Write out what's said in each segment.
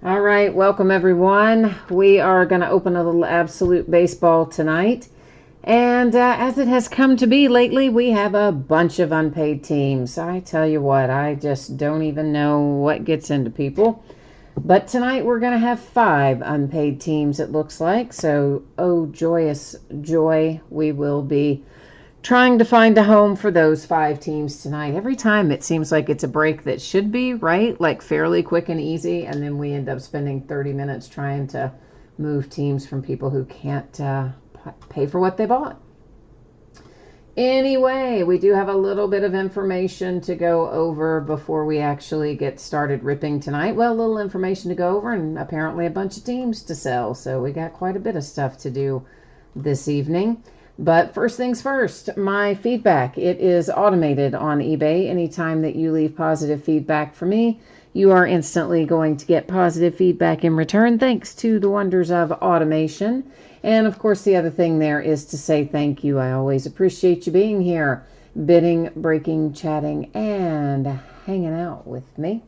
All right, welcome everyone. We are going to open a little Absolute Baseball tonight. And as it has come to be lately, we have a bunch of unpaid teams. I tell you what, I just don't even know what gets into people. But tonight we're going to have 5 unpaid teams, it looks like. So, oh, joyous joy, we will be trying to find a home for those 5 teams tonight. Every time it seems like it's a break that should be, right? Like fairly quick and easy, and then we end up spending 30 minutes trying to move teams from people who can't pay for what they bought. Anyway, we do have a little bit of information to go over before we actually get started ripping tonight. Well, a little information to go over and apparently a bunch of teams to sell, so we got quite a bit of stuff to do this evening. But first things first, my feedback. It is automated on eBay. Anytime that you leave positive feedback for me, you are instantly going to get positive feedback in return, thanks to the wonders of automation. And of course, the other thing there is to say thank you. I always appreciate you being here, bidding, breaking, chatting, and hanging out with me.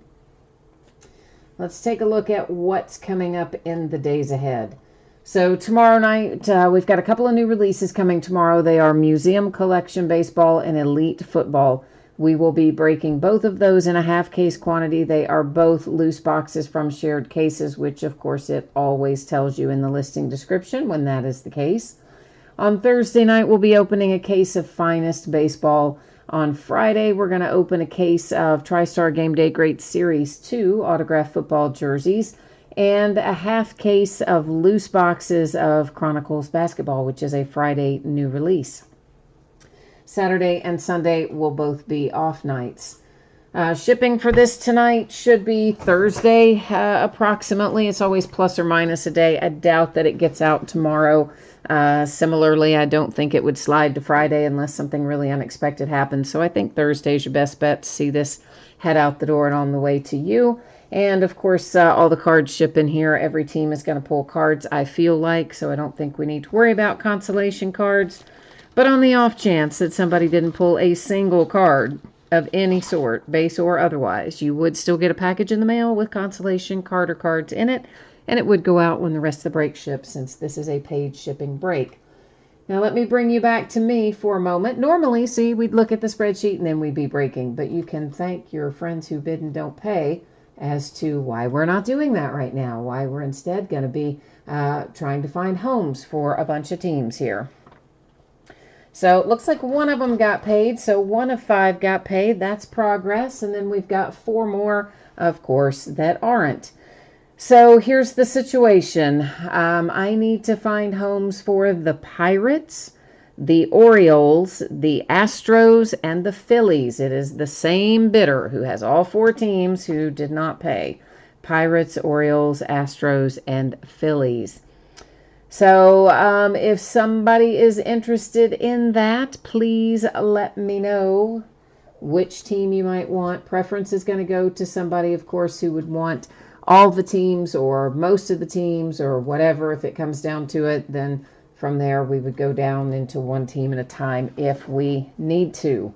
Let's take a look at what's coming up in the days ahead. So tomorrow night, we've got a couple of new releases coming tomorrow. They are Museum Collection Baseball and Elite Football. We will be breaking both of those in a half-case quantity. They are both loose boxes from shared cases, which, of course, it always tells you in the listing description when that is the case. On Thursday night, we'll be opening a case of Finest Baseball. On Friday, we're going to open a case of TriStar Game Day Great Series 2 autographed football jerseys, and a half case of loose boxes of Chronicles Basketball, which is a Friday new release. Saturday and Sunday will both be off nights. Shipping for this tonight should be Thursday, approximately. It's always plus or minus a day. I doubt that it gets out tomorrow. Similarly, I don't think it would slide to Friday unless something really unexpected happens. So I think Thursday's your best bet to see this head out the door and on the way to you. And, of course, all the cards ship in here. Every team is going to pull cards, I feel like, so I don't think we need to worry about consolation cards. But on the off chance that somebody didn't pull a single card of any sort, base or otherwise, you would still get a package in the mail with consolation card or cards in it, and it would go out when the rest of the break ships, since this is a paid shipping break. Now, let me bring you back to me for a moment. Normally, see, we'd look at the spreadsheet and then we'd be breaking, but you can thank your friends who bid and don't pay as to why we're not doing that right now, why we're instead going to be trying to find homes for a bunch of teams here. So it looks like one of them got paid, so 1 of 5 got paid. That's progress, and then we've got 4 more, of course, that aren't. So here's the situation. I need to find homes for the Pirates, the Orioles, the Astros, and the Phillies. It is the same bidder who has all 4 teams who did not pay. Pirates, Orioles, Astros, and Phillies. So if somebody is interested in that, please let me know which team you might want. Preference is going to go to somebody, of course, who would want all the teams or most of the teams or whatever. If it comes down to it, then from there, we would go down into one team at a time if we need to.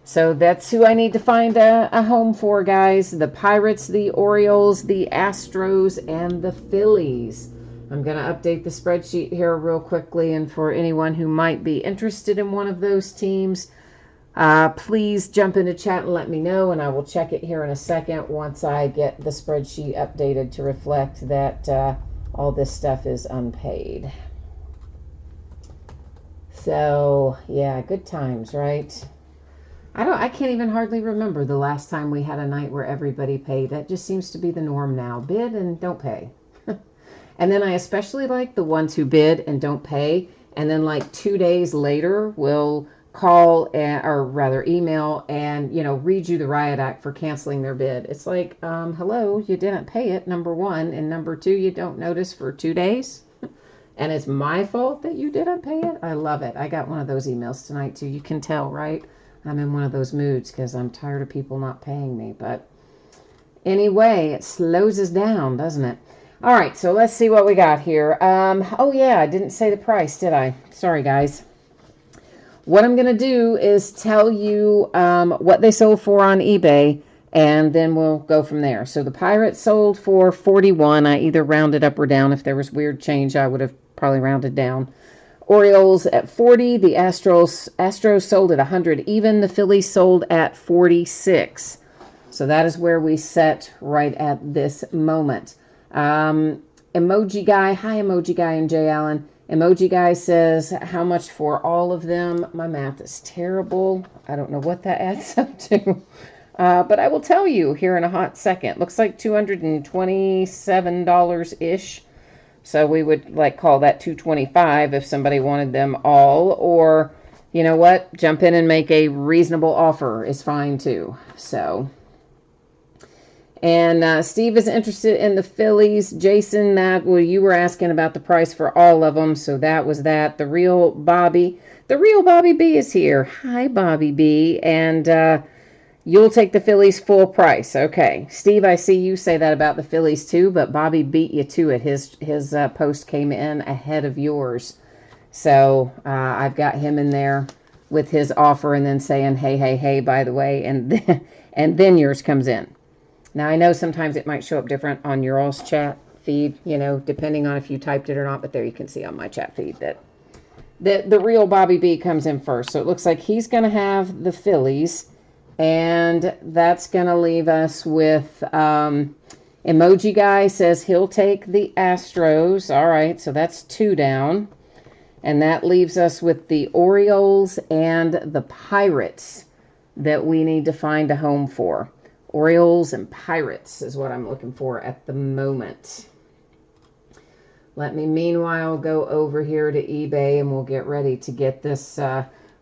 So that's who I need to find a home for, guys. The Pirates, the Orioles, the Astros, and the Phillies. I'm going to update the spreadsheet here real quickly, and for anyone who might be interested in one of those teams, please jump into chat and let me know, and I will check it here in a second once I get the spreadsheet updated to reflect that all this stuff is unpaid. So, yeah, good times, right? I can't even hardly remember the last time we had a night where everybody paid. That just seems to be the norm now. Bid and don't pay. And then I especially like the ones who bid and don't pay, and then like 2 days later will call or rather email and, read you the riot act for canceling their bid. It's like, hello, you didn't pay it, number 1, and number 2, you don't notice for 2 days. And it's my fault that you didn't pay it. I love it. I got one of those emails tonight too. You can tell, right? I'm in one of those moods because I'm tired of people not paying me. But anyway, it slows us down, doesn't it? All right, so let's see what we got here. Oh, yeah, I didn't say the price, did I? Sorry, guys. What I'm going to do is tell you what they sold for on eBay and then we'll go from there. So the Pirates sold for 41. I either rounded up or down. If there was weird change, I would have probably rounded down. Orioles at 40. The Astros sold at 100 even. The Phillies sold at 46. So that is where we set right at this moment. Emoji Guy, hi Emoji Guy and Jay Allen. Emoji Guy says, how much for all of them? My math is terrible. I don't know what that adds up to. But I will tell you here in a hot second. Looks like $227-ish. So we would like call that $225 if somebody wanted them all. Or, you know what? Jump in and make a reasonable offer is fine too. So... And Steve is interested in the Phillies. Jason, you were asking about the price for all of them, so that was that. The real Bobby B is here. Hi, Bobby B. And you'll take the Phillies full price. Okay. Steve, I see you say that about the Phillies too, but Bobby beat you to it. His post came in ahead of yours. So I've got him in there with his offer and then saying, hey, by the way, and then yours comes in. Now, I know sometimes it might show up different on your all's chat feed, depending on if you typed it or not, but there you can see on my chat feed that the real Bobby B comes in first. So it looks like he's going to have the Phillies, and that's going to leave us with Emoji Guy says he'll take the Astros. All right, so that's 2 down. And that leaves us with the Orioles and the Pirates that we need to find a home for. Orioles and Pirates is what I'm looking for at the moment. Let me, meanwhile, go over here to eBay and we'll get ready to get this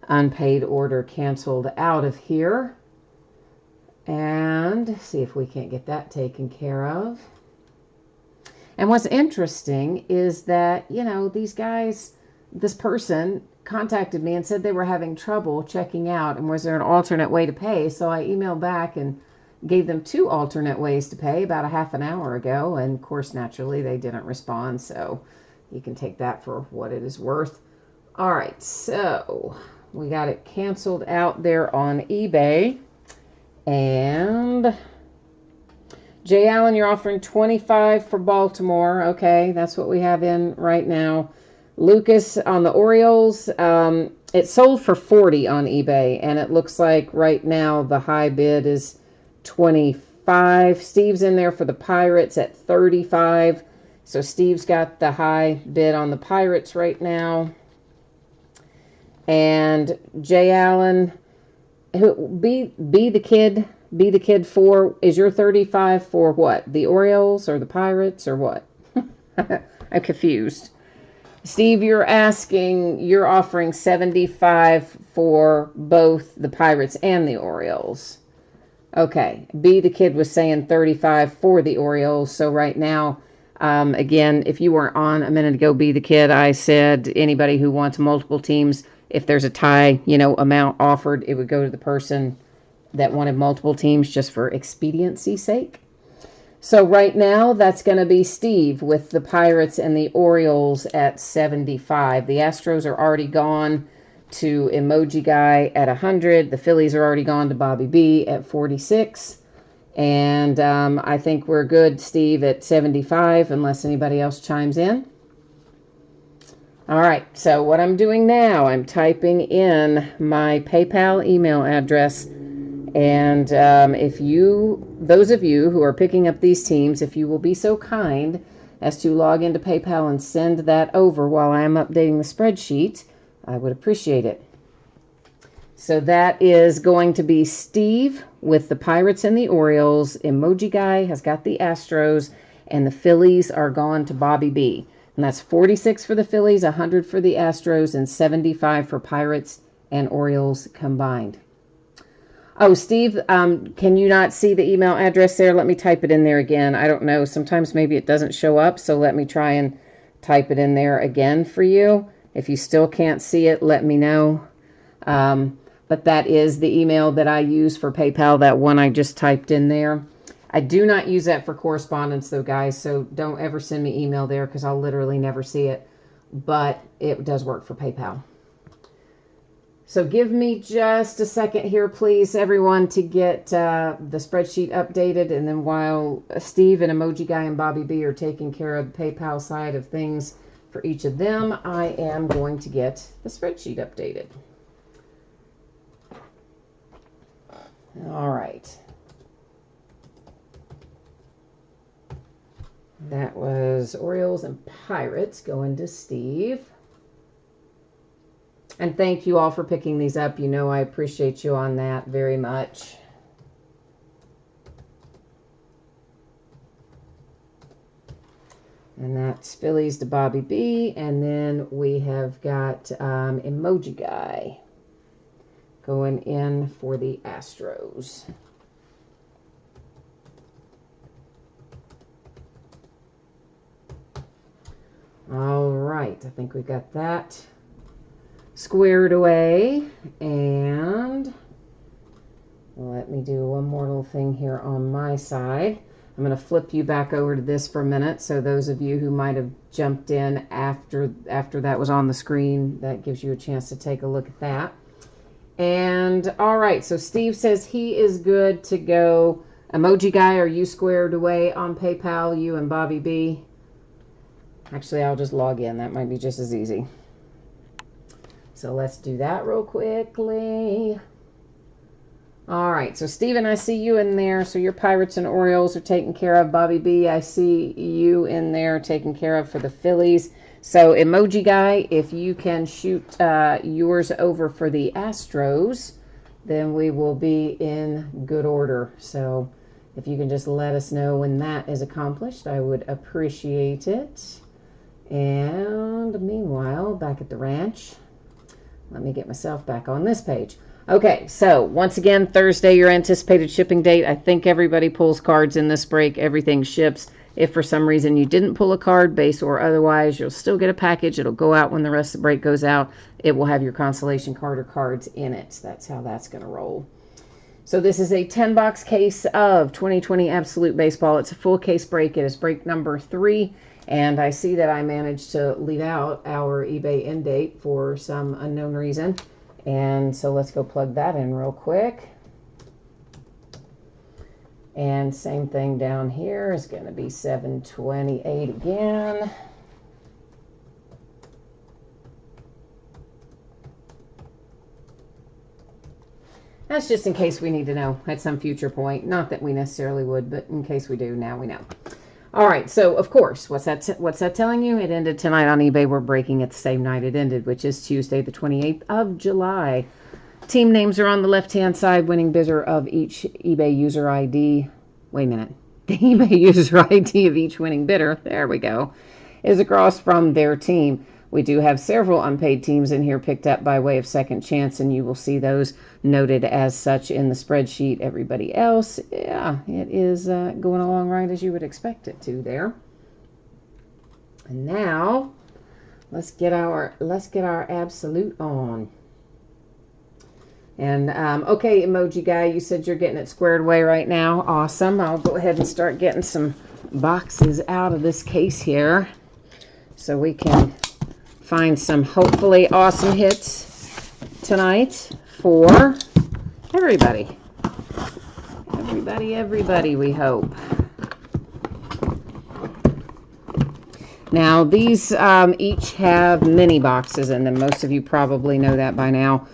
unpaid order canceled out of here. And see if we can't get that taken care of. And what's interesting is that, these guys, this person contacted me and said they were having trouble checking out and was there an alternate way to pay. So I emailed back and gave them 2 alternate ways to pay about a half an hour ago. And of course, naturally, they didn't respond. So you can take that for what it is worth. All right. So we got it canceled out there on eBay. And Jay Allen, you're offering $25 for Baltimore. Okay. That's what we have in right now. Lucas on the Orioles, it sold for $40 on eBay. And it looks like right now the high bid is $25. Steve's in there for the Pirates at $35. So Steve's got the high bid on the Pirates right now. And Jay Allen, be the kid for, is your 35 for what? The Orioles or the Pirates or what? I'm confused. Steve, you're offering $75 for both the Pirates and the Orioles. Okay, B the kid was saying $35 for the Orioles. So right now, again, if you weren't on a minute ago, B the kid, I said anybody who wants multiple teams, if there's a tie, amount offered, it would go to the person that wanted multiple teams just for expediency's sake. So right now, that's going to be Steve with the Pirates and the Orioles at $75. The Astros are already gone to Emoji Guy at 100. The Phillies are already gone to Bobby B at 46. And I think we're good, Steve, at 75, unless anybody else chimes in. All right, so what I'm doing now, I'm typing in my PayPal email address. And those of you who are picking up these teams, if you will be so kind as to log into PayPal and send that over while I am updating the spreadsheet, I would appreciate it. So that is going to be Steve with the Pirates and the Orioles. Emoji Guy has got the Astros, and the Phillies are gone to Bobby B. And that's 46 for the Phillies, 100 for the Astros, and 75 for Pirates and Orioles combined. Oh, Steve, can you not see the email address there? Let me type it in there again. I don't know. Sometimes maybe it doesn't show up, so let me try and type it in there again for you. If you still can't see it, let me know. But that is the email that I use for PayPal, that one I just typed in there. I do not use that for correspondence, though, guys, so don't ever send me email there because I'll literally never see it. But it does work for PayPal. So give me just a second here, please, everyone, to get the spreadsheet updated. And then while Steve and Emoji Guy and Bobby B are taking care of the PayPal side of things for each of them, I am going to get the spreadsheet updated. All right. That was Orioles and Pirates going to Steve. And thank you all for picking these up. You know I appreciate you on that very much. And that's Phillies to Bobby B. And then we have got Emoji Guy going in for the Astros. All right, I think we got that squared away. And let me do one more little thing here on my side. I'm going to flip you back over to this for a minute. So those of you who might have jumped in after that was on the screen, that gives you a chance to take a look at that. And all right, so Steve says he is good to go. Emoji Guy, are you squared away on PayPal, you and Bobby B? Actually, I'll just log in. That might be just as easy. So let's do that real quickly. All right, so Steven, I see you in there. So your Pirates and Orioles are taken care of. Bobby B, I see you in there taken care of for the Phillies. So Emoji Guy, if you can shoot yours over for the Astros, then we will be in good order. So if you can just let us know when that is accomplished, I would appreciate it. And meanwhile, back at the ranch, let me get myself back on this page. Okay, so once again, Thursday, your anticipated shipping date. I think everybody pulls cards in this break. Everything ships. If for some reason you didn't pull a card, base or otherwise, you'll still get a package. It'll go out when the rest of the break goes out. It will have your consolation card or cards in it. That's how that's going to roll. So this is a 10-box case of 2020 Absolute Baseball. It's a full case break. It is break number 3. And I see that I managed to leave out our eBay end date for some unknown reason. And so let's go plug that in real quick. And same thing down here is going to be 7/28 again. That's just in case we need to know at some future point. Not that we necessarily would, but in case we do, now we know. All right, so of course, what's that telling you? It ended tonight on eBay. We're breaking it the same night it ended, which is Tuesday, the 28th of July. Team names are on the left-hand side. Winning bidder of each eBay user ID. Wait a minute. The eBay user ID of each winning bidder, there we go, is across from their team. We do have several unpaid teams in here picked up by way of second chance, and you will see those noted as such in the spreadsheet. Everybody else, yeah, it is going along right as you would expect it to there. And now, let's get our absolute on. And okay, Emoji Guy, you said you're getting it squared away right now. Awesome. I'll go ahead and start getting some boxes out of this case here, so we can find some hopefully awesome hits tonight for everybody. Everybody, we hope. Now, these each have mini boxes in them. Most of you probably know that by now.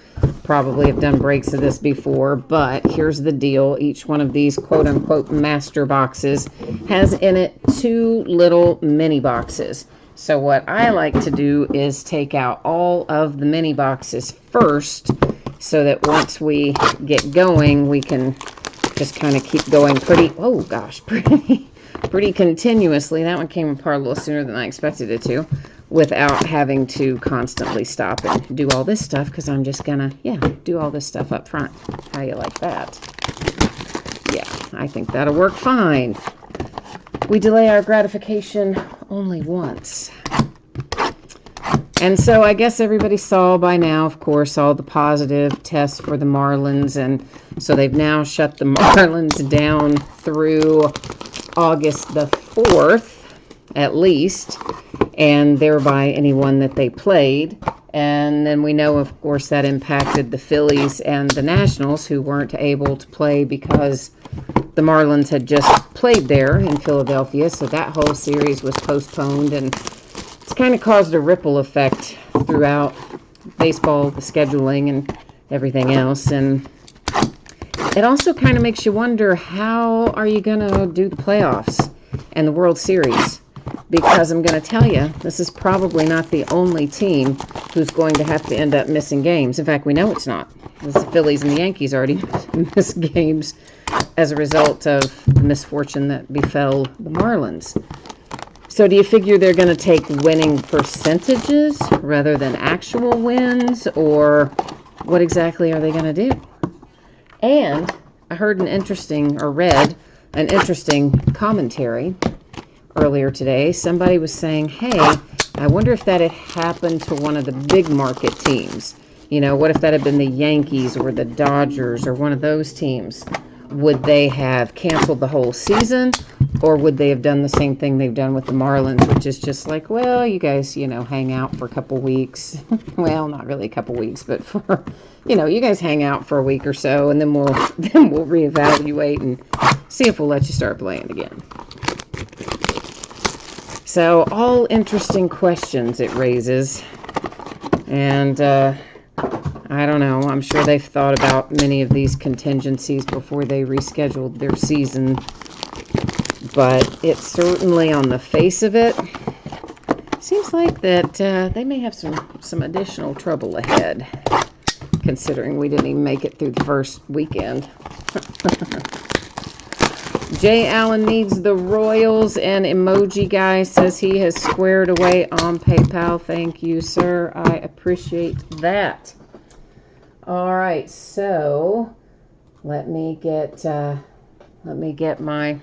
Probably have done breaks of this before, but here's the deal. Each one of these quote-unquote master boxes has in it 2 little mini boxes. So what I like to do is take out all of the mini boxes first, so that once we get going, we can just kind of keep going pretty continuously. That one came apart a little sooner than I expected it to, without having to constantly stop and do all this stuff, because I'm just gonna, do all this stuff up front. How you like that? Yeah, I think that'll work fine. We delay our gratification only once. And so I guess everybody saw by now, of course, all the positive tests for the Marlins. And so they've now shut the Marlins down through August the 4th, at least, and thereby anyone that they played. And then we know, of course, that impacted the Phillies and the Nationals, who weren't able to play because the Marlins had just played there in Philadelphia. So that whole series was postponed, and it's kind of caused a ripple effect throughout baseball, the scheduling, and everything else. And it also kind of makes you wonder, how are you going to do the playoffs and the World Series? Because I'm going to tell you, this is probably not the only team who's going to have to end up missing games. In fact, we know it's not. The Phillies and the Yankees already missed games as a result of the misfortune that befell the Marlins. So do you figure they're going to take winning percentages rather than actual wins? Or what exactly are they going to do? And I heard read an interesting commentary earlier today. Somebody was saying, hey, I wonder if that had happened to one of the big market teams. You know, what if that had been the Yankees or the Dodgers or one of those teams? Would they have canceled the whole season, or would they have done the same thing they've done with the Marlins, which is just like, well, you guys, hang out for a couple weeks. Well, not really a couple weeks, but for, you guys hang out for a week or so, and then we'll reevaluate and see if we'll let you start playing again. So, all interesting questions it raises, and I don't know. I'm sure they've thought about many of these contingencies before they rescheduled their season. But it's certainly, on the face of it, seems like that they may have some additional trouble ahead, considering we didn't even make it through the first weekend. Jay Allen needs the Royals, and Emoji Guy says he has squared away on PayPal. Thank you, sir. I appreciate that. All right, so let me get my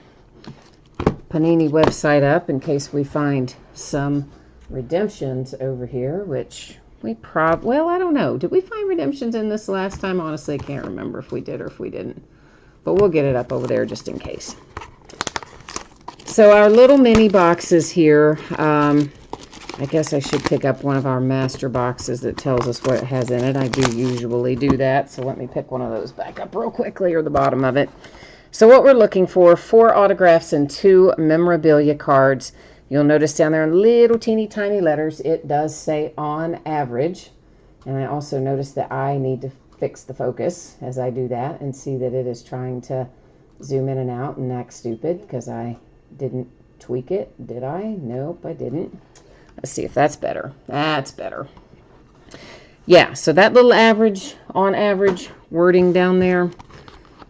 Panini website up in case we find some redemptions over here, which we well, I don't know. Did we find redemptions in this last time? Honestly, I can't remember if we did or if we didn't. But we'll get it up over there just in case. So our little mini boxes here, I guess I should pick up one of our master boxes that tells us what it has in it. I do usually do that, so let me pick one of those back up real quickly, or the bottom of it. So what we're looking for, 4 autographs and 2 memorabilia cards. You'll notice down there in little teeny tiny letters, it does say on average. And I also notice that I need to fix the focus as I do that and see that it is trying to zoom in and out and act stupid because I didn't tweak it. Did I? Nope, I didn't. Let's see if that's better. That's better. Yeah, so that little on average wording down there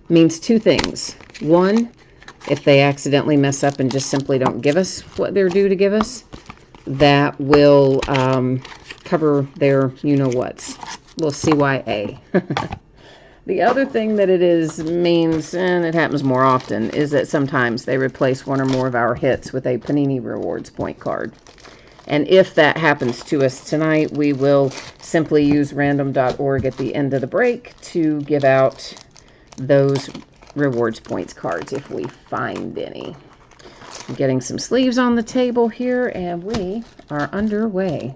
means 2 things. One, if they accidentally mess up and just simply don't give us what they're due to give us, that will cover their you-know-whats. Little CYA. The other thing that it means, and it happens more often, is that sometimes they replace one or more of our hits with a Panini Rewards point card. And if that happens to us tonight, we will simply use random.org at the end of the break to give out those rewards points cards if we find any. I'm getting some sleeves on the table here, and we are underway.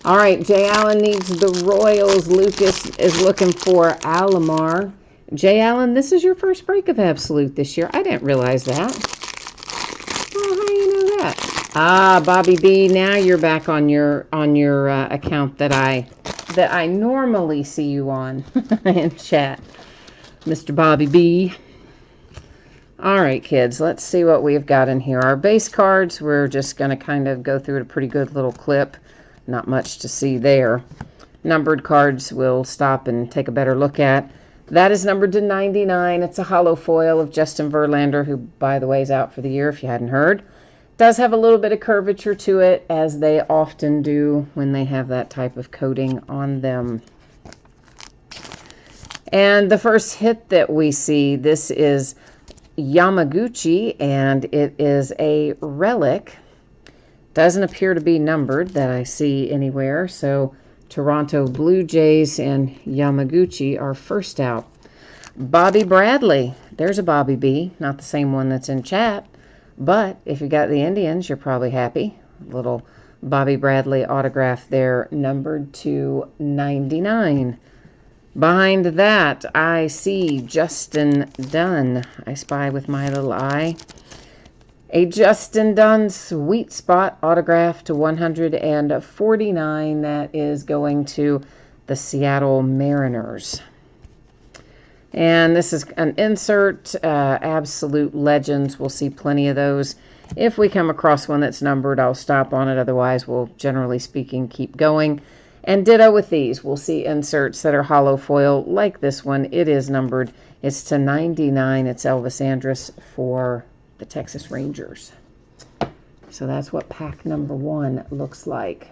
All right, Jay Allen needs the Royals. Lucas is looking for Alomar. Jay Allen, this is your first break of Absolute this year. I didn't realize that. Well, how do you know that? Ah, Bobby B, now you're back on your account that I normally see you on in chat, Mr. Bobby B. All right, kids, let's see what we've got in here. Our base cards, we're just going to kind of go through a pretty good little clip. Not much to see there. Numbered cards we'll stop and take a better look at. That is numbered to 99. It's a hollow foil of Justin Verlander, who, by the way, is out for the year, if you hadn't heard. Does have a little bit of curvature to it, as they often do when they have that type of coating on them. And the first hit that we see, this is Yamaguchi, and it is a relic. Doesn't appear to be numbered that I see anywhere, so Toronto Blue Jays and Yamaguchi are first out. Bobby Bradley, there's a Bobby B, not the same one that's in chat, but if you got the Indians, you're probably happy. Little Bobby Bradley autograph there, numbered to 99. Behind that, I see Justin Dunn. I spy with my little eye. A Justin Dunn sweet spot autograph to 149. That is going to the Seattle Mariners. And this is an insert, Absolute Legends. We'll see plenty of those. If we come across one that's numbered, I'll stop on it. Otherwise, we'll, generally speaking, keep going. And ditto with these. We'll see inserts that are hollow foil like this one. It is numbered. It's to 99. It's Elvis Andrus for the Texas Rangers. So that's what pack number 1 looks like.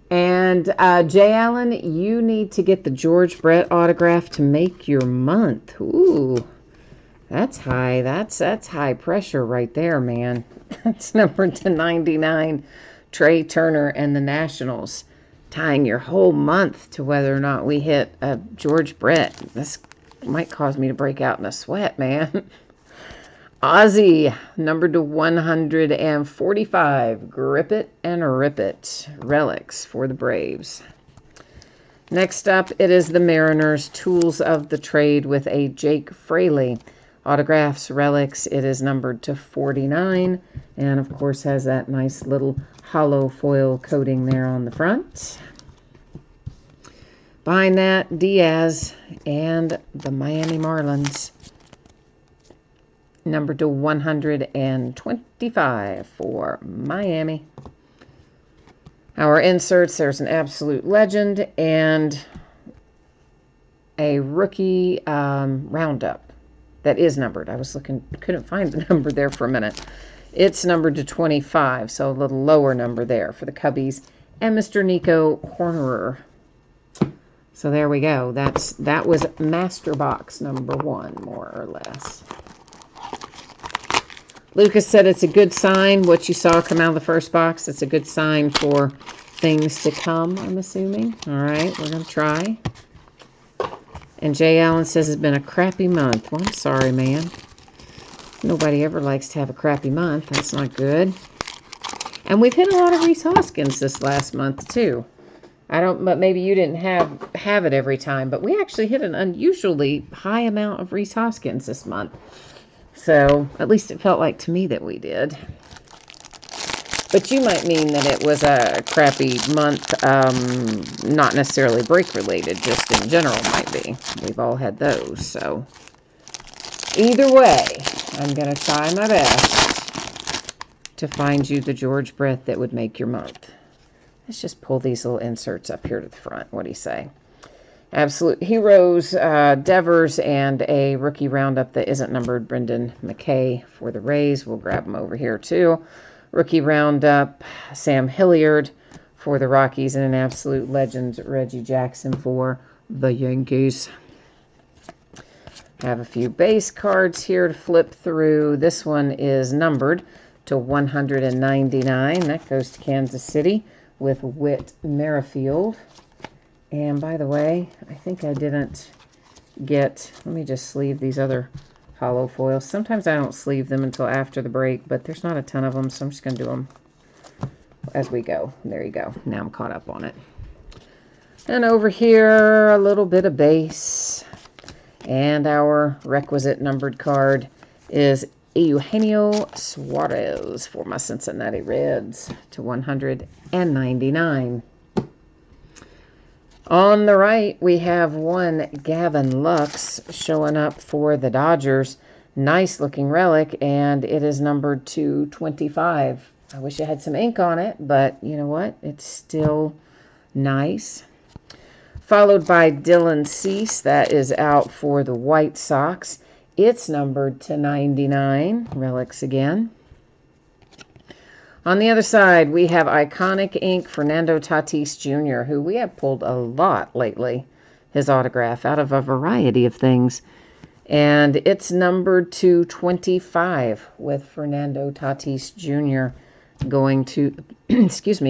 And Jay Allen, you need to get the George Brett autograph to make your month. Ooh, that's high. That's high pressure right there, man. That's numbered to 99. Trey Turner and the Nationals, tying your whole month to whether or not we hit a George Brett. This might cause me to break out in a sweat, man. Ozzy, numbered to 145. Grip it and rip it. Relics for the Braves. Next up, it is the Mariners. Tools of the Trade with a Jake Fraley. Autographs, relics. It is numbered to 49. And, of course, has that nice little hollow foil coating there on the front. Behind that, Diaz and the Miami Marlins. Numbered to 125 for Miami. Our inserts, there's an Absolute Legend and a rookie roundup that is numbered. I was looking, couldn't find the number there for a minute. It's numbered to 25, so a little lower number there for the Cubbies and Mr. Nico Hornerer. So there we go. That was Master Box number 1, more or less. Lucas said it's a good sign. What you saw come out of the first box, it's a good sign for things to come, I'm assuming. All right, we're going to try. And Jay Allen says it's been a crappy month. Well, I'm sorry, man. Nobody ever likes to have a crappy month. That's not good. And we've hit a lot of Rhys Hoskins this last month, too. But maybe you didn't have it every time. But we actually hit an unusually high amount of Rhys Hoskins this month. So, at least it felt like to me that we did. But you might mean that it was a crappy month, not necessarily break related, just in general might be. We've all had those, so. Either way, I'm going to try my best to find you the George Brett that would make your month. Let's just pull these little inserts up here to the front. What do you say? Absolute Heroes, Devers, and a rookie roundup that isn't numbered, Brendan McKay for the Rays. We'll grab them over here too. Rookie roundup, Sam Hilliard for the Rockies, and an Absolute Legend, Reggie Jackson for the Yankees. I have a few base cards here to flip through. This one is numbered to 199. That goes to Kansas City with Whit Merrifield. And by the way, I think I didn't get, let me just sleeve these other hollow foils. Sometimes I don't sleeve them until after the break, but there's not a ton of them, so I'm just going to do them as we go. There you go. Now I'm caught up on it. And over here, a little bit of base. And our requisite numbered card is Eugenio Suarez for my Cincinnati Reds to 199. On the right, we have one Gavin Lux showing up for the Dodgers. Nice looking relic, and it is numbered to 25. I wish it had some ink on it, but you know what? It's still nice. Followed by Dylan Cease. That is out for the White Sox. It's numbered to 99. Relics again. On the other side, we have Iconic Ink, Fernando Tatis Jr., who we have pulled a lot lately, his autograph, out of a variety of things. And it's numbered to 25 with Fernando Tatis Jr. going to,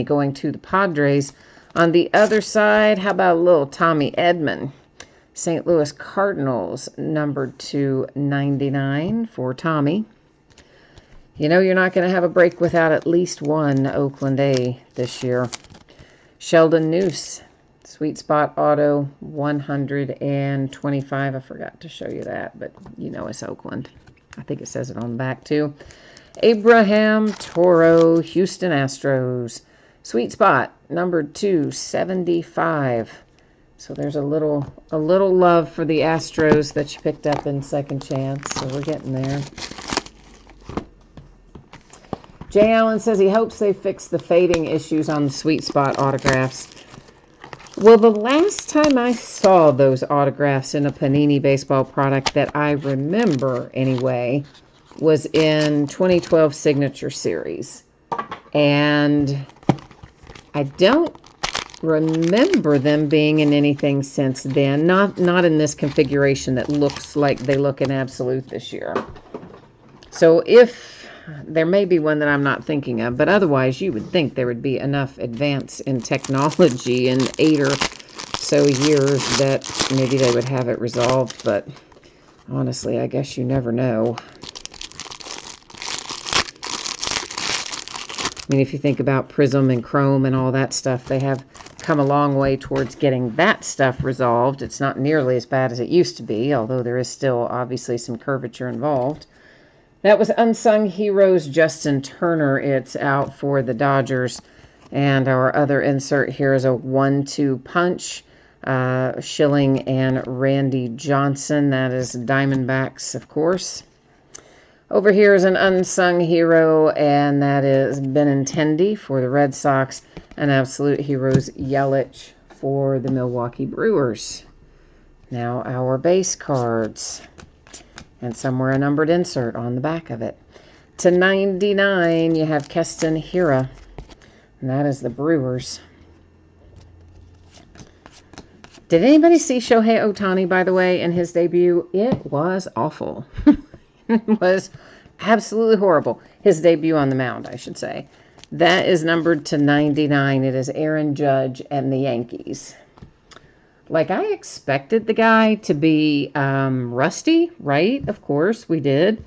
going to the Padres. On the other side, how about a little Tommy Edman? St. Louis Cardinals, numbered to 99 for Tommy. You know you're not going to have a break without at least one Oakland A this year. Sheldon Noose, Sweet Spot Auto, 125. I forgot to show you that, but you know it's Oakland. I think it says it on the back too. Abraham Toro, Houston Astros, Sweet Spot, number 275. So there's a little love for the Astros that you picked up in Second Chance. So we're getting there. Jay Allen says he hopes they fix the fading issues on the Sweet Spot autographs. Well, the last time I saw those autographs in a Panini baseball product that I remember anyway was in 2012 Signature Series. And I don't remember them being in anything since then. Not in this configuration that looks like they look in Absolute this year. So if there may be one that I'm not thinking of, but otherwise you would think there would be enough advance in technology in 8 or so years that maybe they would have it resolved, but honestly, I guess you never know. I mean, if you think about Prism and Chrome and all that stuff, they have come a long way towards getting that stuff resolved. It's not nearly as bad as it used to be, although there is still obviously some curvature involved. That was Unsung Heroes, Justin Turner. It's out for the Dodgers. And our other insert here is a 1-2 punch. Schilling and Randy Johnson. That is Diamondbacks, of course. Over here is an unsung hero, and that is Benintendi for the Red Sox. And Absolute Heroes, Yelich for the Milwaukee Brewers. Now our base cards. And somewhere a numbered insert on the back of it. To 99, you have Keston Hiura. And that is the Brewers. Did anybody see Shohei Ohtani, by the way, in his debut? It was awful. It was absolutely horrible. His debut on the mound, I should say. That is numbered to 99. It is Aaron Judge and the Yankees. Like, I expected the guy to be rusty, right? Of course, we did.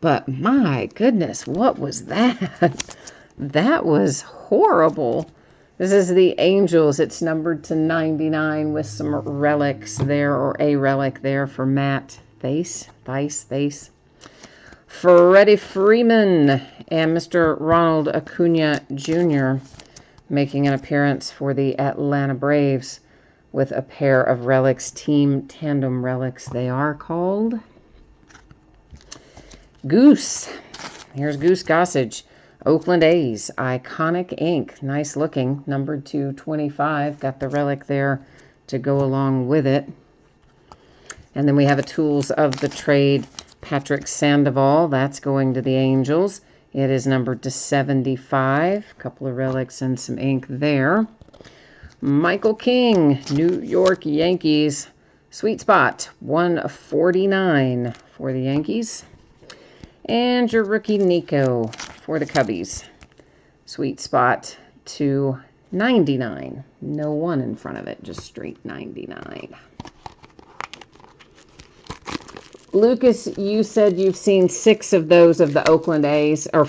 But my goodness, what was that? That was horrible. This is the Angels. It's numbered to 99 with some relics there, or a relic there for Matt Thaiss. Freddie Freeman and Mr. Ronald Acuna Jr. making an appearance for the Atlanta Braves with a pair of relics, team tandem relics they are called. Goose. Here's Goose Gossage. Oakland A's, Iconic Ink. Nice looking. Numbered to 25. Got the relic there to go along with it. And then we have a Tools of the Trade, Patrick Sandoval. That's going to the Angels. It is numbered to 75. A couple of relics and some ink there. Michael King, New York Yankees. Sweet Spot, 149 for the Yankees. And your rookie Nico for the Cubbies. Sweet Spot, 299. No 1 in front of it, just straight 99. Lucas, you said you've seen 6 of those of the Oakland A's, or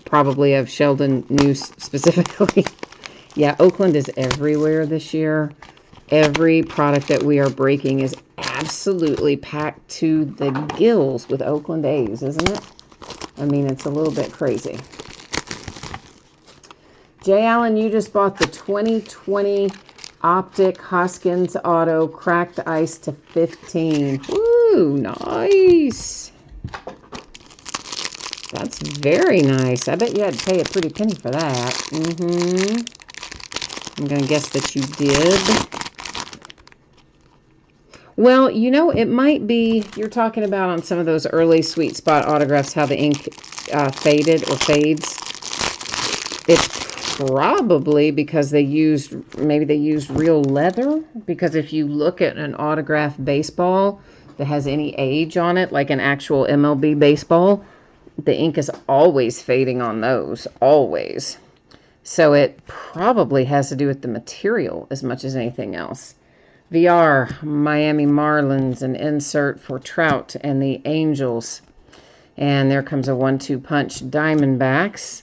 probably of Sheldon Noose specifically. Yeah, Oakland is everywhere this year. Every product that we are breaking is absolutely packed to the gills with Oakland A's, isn't it? I mean, it's a little bit crazy. Jay Allen, you just bought the 2020 Optic Hoskins Auto Cracked Ice to 15. Woo, nice. That's very nice. I bet you had to pay a pretty penny for that. I'm going to guess that you did. Well, you know, it might be, you're talking about on some of those early Sweet Spot autographs, how the ink faded or fades. It's probably because maybe they used real leather. Because if you look at an autographed baseball that has any age on it, like an actual MLB baseball, the ink is always fading on those, always. So it probably has to do with the material as much as anything else. VR, Miami Marlins, an insert for Trout and the Angels. And there comes a 1-2 punch Diamondbacks.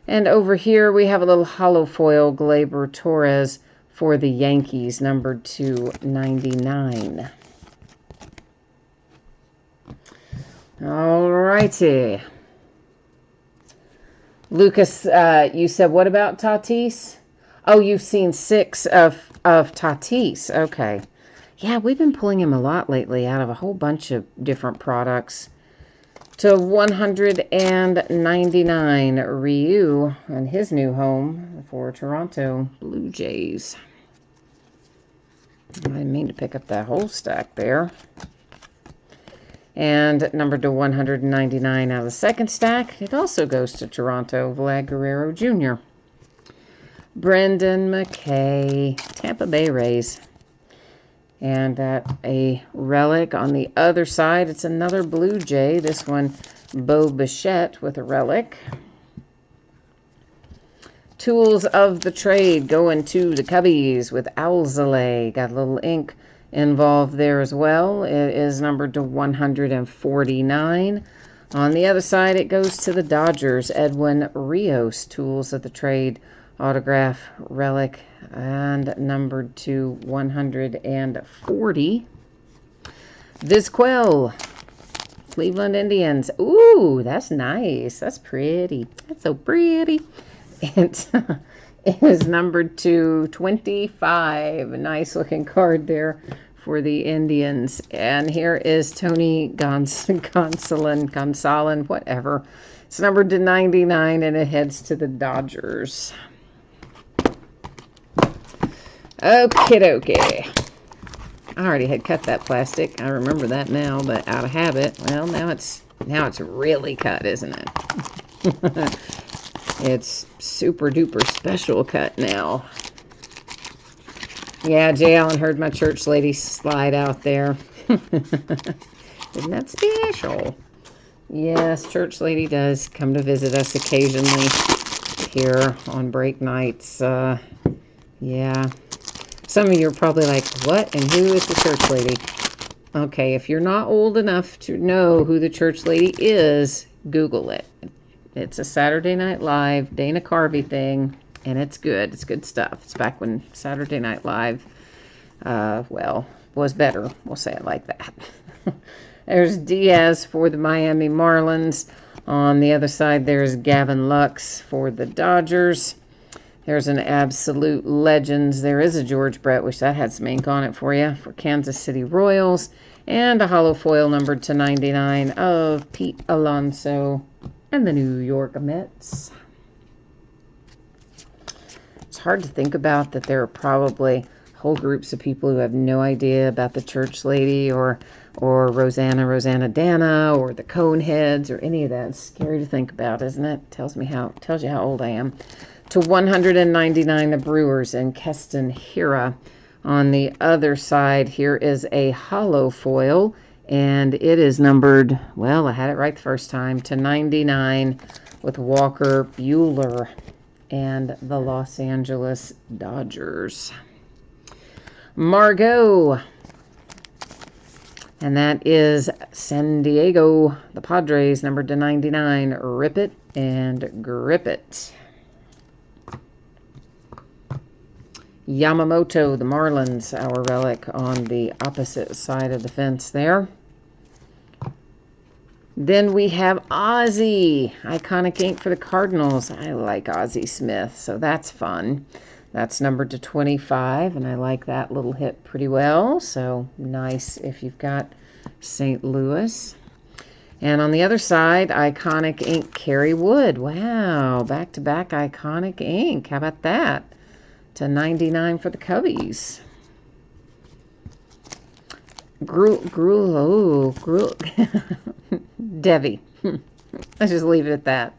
And over here we have a little hollow foil Gleyber Torres for the Yankees, numbered to 99. All righty. Lucas, you said what about Tatis? Oh, you've seen 6 of Tatis. Okay. Yeah, we've been pulling him a lot lately out of a whole bunch of different products. To 199, Ryu and his new home for Toronto Blue Jays. I didn't mean to pick up that whole stack there. And numbered to 199 out of the second stack. It also goes to Toronto, Vlad Guerrero Jr. Brendan McKay, Tampa Bay Rays. And a relic on the other side. It's another Blue Jay. This one, Bo Bichette with a relic. Tools of the trade going to the Cubbies with Alzolay. Got a little ink involved there as well. It is numbered to 149. On the other side, it goes to the Dodgers. Edwin Rios, Tools of the Trade, autograph relic, and numbered to 140. Vizquel, Cleveland Indians. Ooh, that's nice. That's pretty. That's so pretty. It is numbered to 25. A nice looking card there for the Indians. And here is Tony Gonsolin, whatever. It's numbered to 99, and it heads to the Dodgers. Okie dokie. I already had cut that plastic. I remember that now, but out of habit. Well, now it's really cut, isn't it? It's super duper special cut now. Yeah, J. Allen heard my church lady slide out there. Isn't that special? Yes, church lady does come to visit us occasionally here on break nights. Yeah. Some of you are probably like, what and who is the church lady? Okay, if you're not old enough to know who the church lady is, Google it. It's a Saturday Night Live Dana Carvey thing, and it's good. It's good stuff. It's back when Saturday Night Live, was better. We'll say it like that. There's Diaz for the Miami Marlins. On the other side, there's Gavin Lux for the Dodgers. There's an Absolute Legends. There is a George Brett, which that had some ink on it for you, for Kansas City Royals. And a hollow foil numbered to 99 of Pete Alonso and the New York Mets. It's hard to think about that there are probably whole groups of people who have no idea about the church lady or Rosanna Dana or the Coneheads or any of that. It's scary to think about, isn't it? Tells you how old I am. To 199, the Brewers and Keston Hiura. On the other side, here is a hollow foil, and it is numbered, well, I had it right the first time, to 99 with Walker Buehler and the Los Angeles Dodgers. Margot, and that is San Diego, the Padres, numbered to 99. Rip it and grip it. Yamamoto, the Marlins, our relic on the opposite side of the fence there. Then we have Ozzie, iconic ink for the Cardinals. I like Ozzie Smith, so that's fun. That's numbered to 25, and I like that little hit pretty well. So nice if you've got St. Louis. And on the other side, iconic ink, Kerry Wood. Wow, back-to-back iconic ink. How about that? To 99 for the Cubbies. Devi. Let's just leave it at that.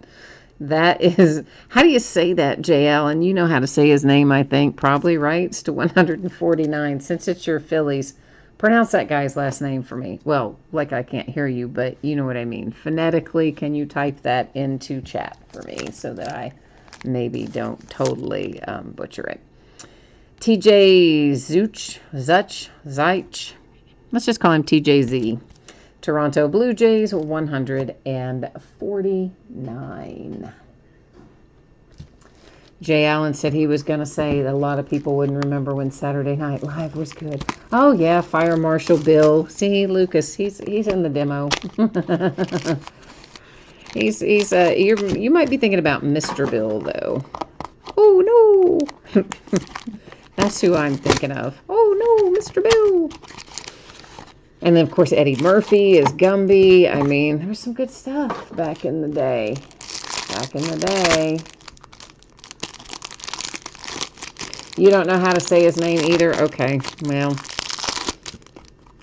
That is, how do you say that, J. Allen? You know how to say his name, I think. Probably, right? It's to 149. Since it's your Phillies, pronounce that guy's last name for me. Well, like I can't hear you, but you know what I mean. Phonetically, can you type that into chat for me so that I maybe don't totally butcher it? TJ Zuch. Let's just call him TJZ. Toronto Blue Jays, 149. Jay Allen said he was going to say that a lot of people wouldn't remember when Saturday Night Live was good. Oh, yeah, Fire Marshal Bill. See, Lucas, he's in the demo. You might be thinking about Mr. Bill, though. Oh, no. That's who I'm thinking of. Oh, no, Mr. Bill. And then, of course, Eddie Murphy is Gumby. I mean, there was some good stuff back in the day. You don't know how to say his name either? Okay, well,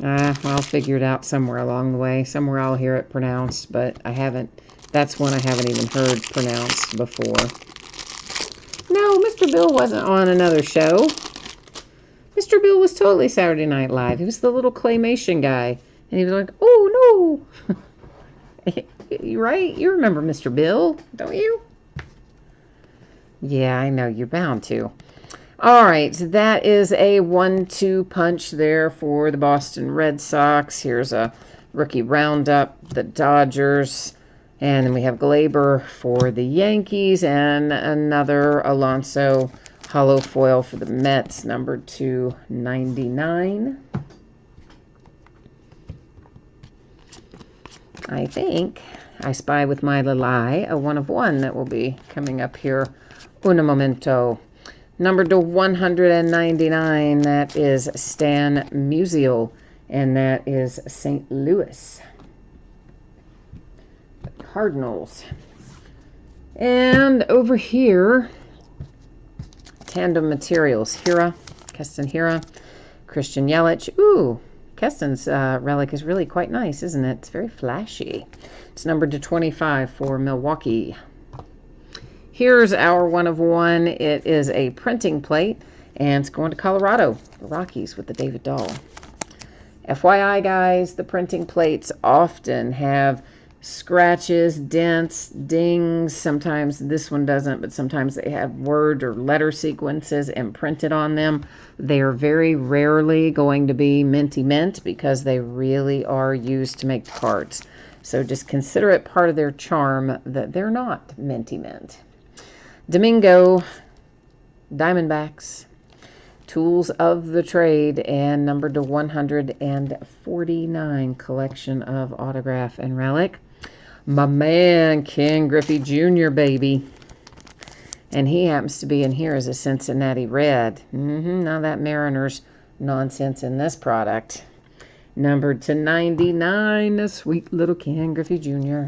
I'll figure it out somewhere along the way. Somewhere I'll hear it pronounced, but I haven't. That's one I haven't even heard pronounced before. No, Mr. Bill wasn't on another show. Mr. Bill was totally Saturday Night Live. He was the little claymation guy. And he was like, oh, no. You right? You remember Mr. Bill, don't you? Yeah, I know. You're bound to. All right, that is a 1-2 punch there for the Boston Red Sox. Here's a rookie roundup, the Dodgers. And then we have Glaber for the Yankees and another Alonso hollow foil for the Mets, number 299. I think I spy with my little eye a 1 of 1 that will be coming up here un momento. Number to 199, that is Stan Musial, and that is St. Louis Cardinals. And over here, Tandem Materials, Hira, Keston Hira, Christian Yelich. Ooh, Keston's relic is really quite nice, isn't it? It's very flashy. It's numbered to 25 for Milwaukee. Here's our 1 of 1. It is a printing plate, and it's going to Colorado, the Rockies, with the David Dahl. FYI, guys, the printing plates often have scratches, dents, dings. Sometimes this one doesn't, but sometimes they have word or letter sequences imprinted on them. They are very rarely going to be minty mint because they really are used to make parts. So just consider it part of their charm that they're not minty mint. Domingo, Diamondbacks, Tools of the Trade, and numbered to 149, collection of autograph and relic. My man, Ken Griffey Jr., baby. And he happens to be in here as a Cincinnati Red. Now that Mariners nonsense in this product. Numbered to 99, a sweet little Ken Griffey Jr.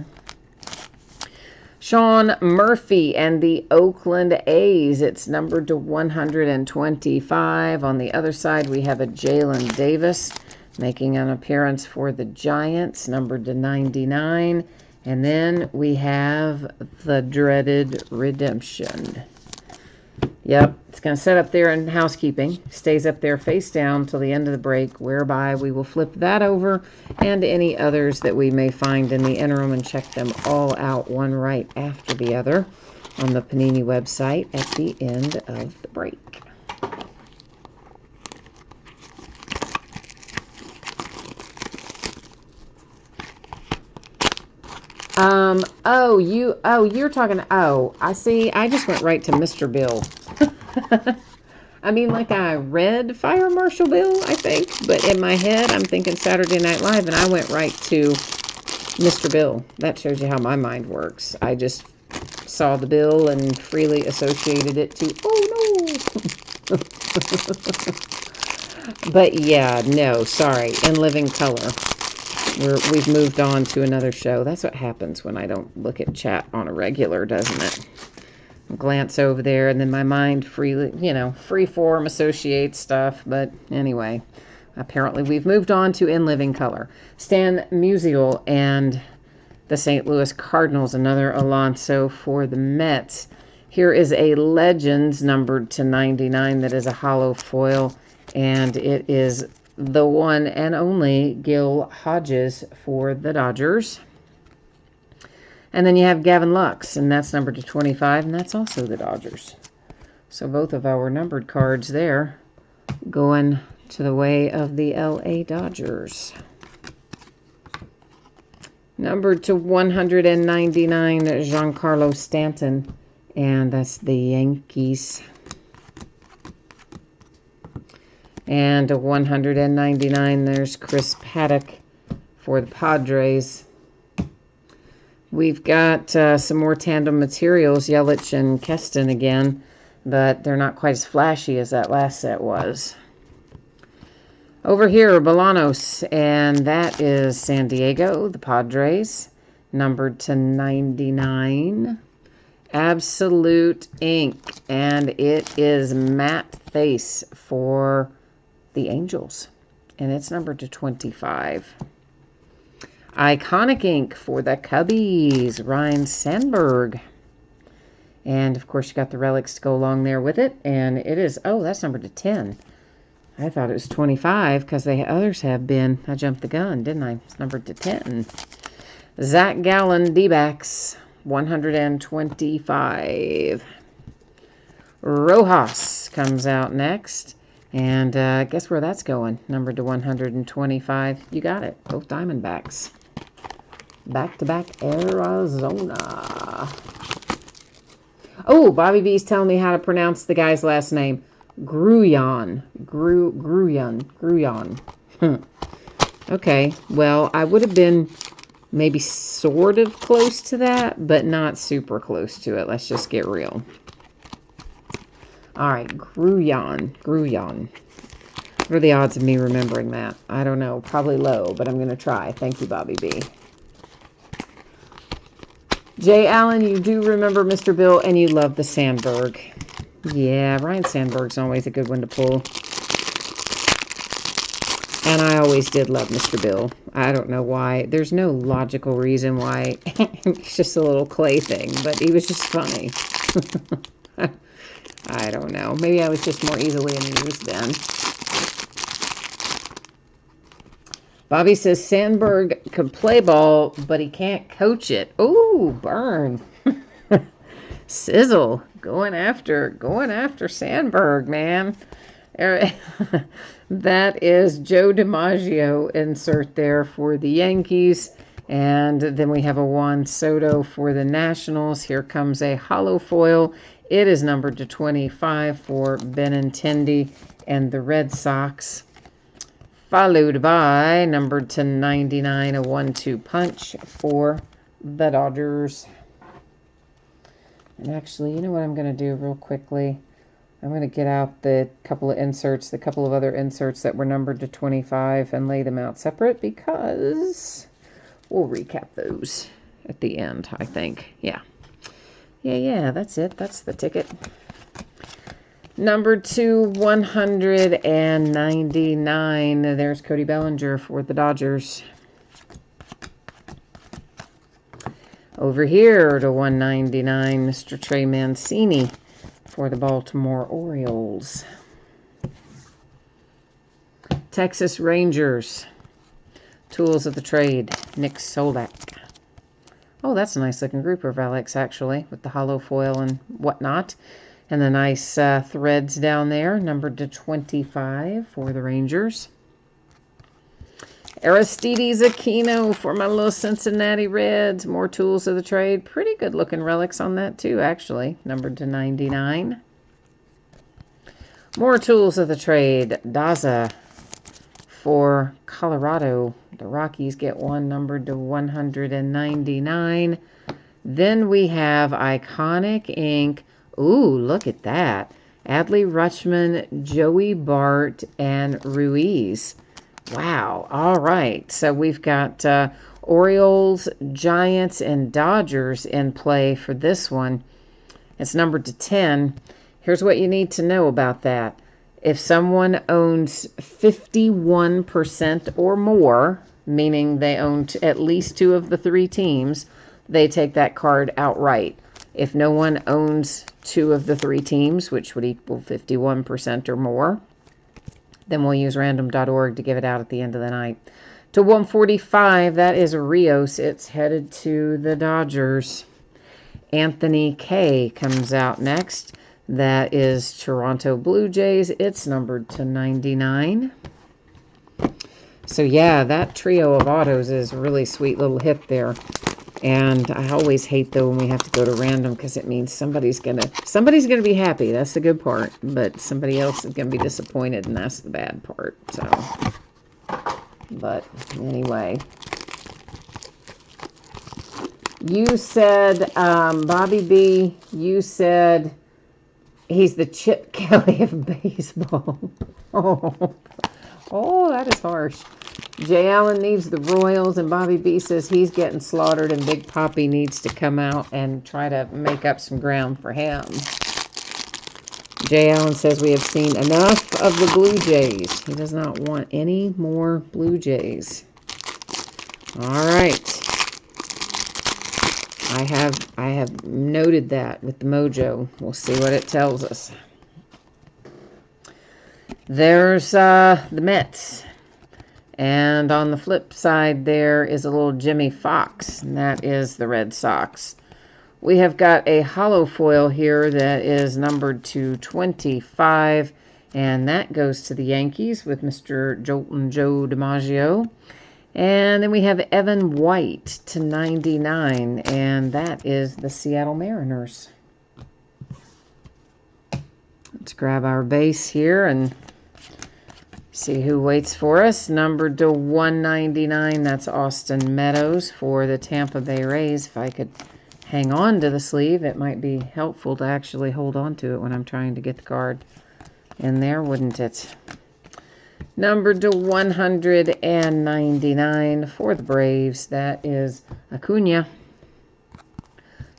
Sean Murphy and the Oakland A's. It's numbered to 125. On the other side, we have a Jalen Davis making an appearance for the Giants, numbered to 99. And then we have the dreaded Redemption. Yep, it's going to set up there in housekeeping. Stays up there face down till the end of the break, whereby we will flip that over and any others that we may find in the interim and check them all out one right after the other on the Panini website at the end of the break. You're talking, I see, I just went right to Mr. Bill. I mean, like I read Fire Marshal Bill, I think, but in my head, I'm thinking Saturday Night Live, and I went right to Mr. Bill. That shows you how my mind works. I just saw the bill and freely associated it to, oh no. But yeah, no, sorry, In Living Color. We've moved on to another show. That's what happens when I don't look at chat on a regular, doesn't it? Glance over there, and then my mind freeform associates stuff. But anyway, apparently we've moved on to In Living Color. Stan Musial and the St. Louis Cardinals, another Alonso for the Mets. Here is a Legends numbered to 99 that is a hollow foil, and it is the one and only Gil Hodges for the Dodgers. And then you have Gavin Lux, and that's numbered to 25, and that's also the Dodgers. So both of our numbered cards there going to the way of the LA Dodgers. Numbered to 199, Giancarlo Stanton. And that's the Yankees. And to 199, there's Chris Paddock for the Padres. We've got some more tandem materials, Yelich and Keston again, but they're not quite as flashy as that last set was. Over here, Bolanos, and that is San Diego, the Padres, numbered to 99. Absolute Ink, and it is matte face for the Angels, and it's numbered to 25. Iconic Ink for the Cubbies, Ryne Sandberg. And, of course, you got the relics to go along there with it, and it is, oh, that's numbered to 10. I thought it was 25 because the others have been. I jumped the gun, didn't I? It's numbered to 10. Zach Gallen, D-backs, 125. Rojas comes out next. And guess where that's going? Numbered to 125. You got it. Both Diamondbacks. Back-to-back Arizona. Oh, Bobby B's telling me how to pronounce the guy's last name. Grullon. Grullon. Okay, well, I would have been maybe sort of close to that, but not super close to it. Let's just get real. All right, Grullon. What are the odds of me remembering that? I don't know. Probably low, but I'm going to try. Thank you, Bobby B. Jay Allen, you do remember Mr. Bill, and you love the Sandberg. Yeah, Ryne Sandberg's always a good one to pull. And I always did love Mr. Bill. I don't know why. There's no logical reason why. It's just a little clay thing, but he was just funny. I don't know. Maybe I was just more easily amused then. Bobby says Sandberg could play ball, but he can't coach it. Ooh, burn. Sizzle. Going after Sandberg, man. That is Joe DiMaggio insert there for the Yankees. And then we have a Juan Soto for the Nationals. Here comes a hollow foil. It is numbered to 25 for Benintendi and the Red Sox. Followed by numbered to 99, a 1-2 punch for the Dodgers. And actually, you know what I'm going to do real quickly? I'm going to get out the couple of other inserts that were numbered to 25 and lay them out separate because we'll recap those at the end, I think. Yeah, that's it. That's the ticket. Number 199. There's Cody Bellinger for the Dodgers. Over here to 199, Mr. Trey Mancini for the Baltimore Orioles. Texas Rangers. Tools of the Trade, Nick Solak. Oh, that's a nice looking group of relics, actually, with the hollow foil and whatnot. And the nice threads down there, numbered to 25 for the Rangers. Aristides Aquino for my little Cincinnati Reds. More Tools of the Trade. Pretty good looking relics on that too, actually. Numbered to 99. More Tools of the Trade. Daza for Colorado. The Rockies get one numbered to 199. Then we have Iconic Ink. Ooh, look at that. Adley Rutschman, Joey Bart, and Ruiz. Wow. All right. So we've got Orioles, Giants, and Dodgers in play for this one. It's numbered to 10. Here's what you need to know about that. If someone owns 51% or more, meaning they own at least two of the three teams, they take that card outright. If no one owns two of the three teams, which would equal 51% or more, then we'll use random.org to give it out at the end of the night. To 145, that is Rios. It's headed to the Dodgers. Anthony K comes out next. That is Toronto Blue Jays. It's numbered to 99. So yeah, that trio of autos is a really sweet little hit there. And I always hate though when we have to go to random, because it means somebody's gonna be happy. That's the good part. But somebody else is gonna be disappointed, and that's the bad part. So, but anyway, you said Bobby B. You said he's the Chip Kelly of baseball. Oh, that is harsh. Jay Allen needs the Royals, and Bobby B says he's getting slaughtered, and Big Papi needs to come out and try to make up some ground for him. Jay Allen says we have seen enough of the Blue Jays. He does not want any more Blue Jays. All right. I have noted that with the mojo. We'll see what it tells us. There's the Mets. And on the flip side, there is a little Jimmy Fox, and that is the Red Sox. We have got a hollow foil here that is numbered to 25, and that goes to the Yankees with Mr. Joltin' Joe DiMaggio. And then we have Evan White to 99, and that is the Seattle Mariners. Let's grab our base here and see who waits for us. Numbered to 199, that's Austin Meadows for the Tampa Bay Rays. If I could hang on to the sleeve, it might be helpful to actually hold on to it when I'm trying to get the card in there, wouldn't it? Numbered to 199 for the Braves, that is Acuna.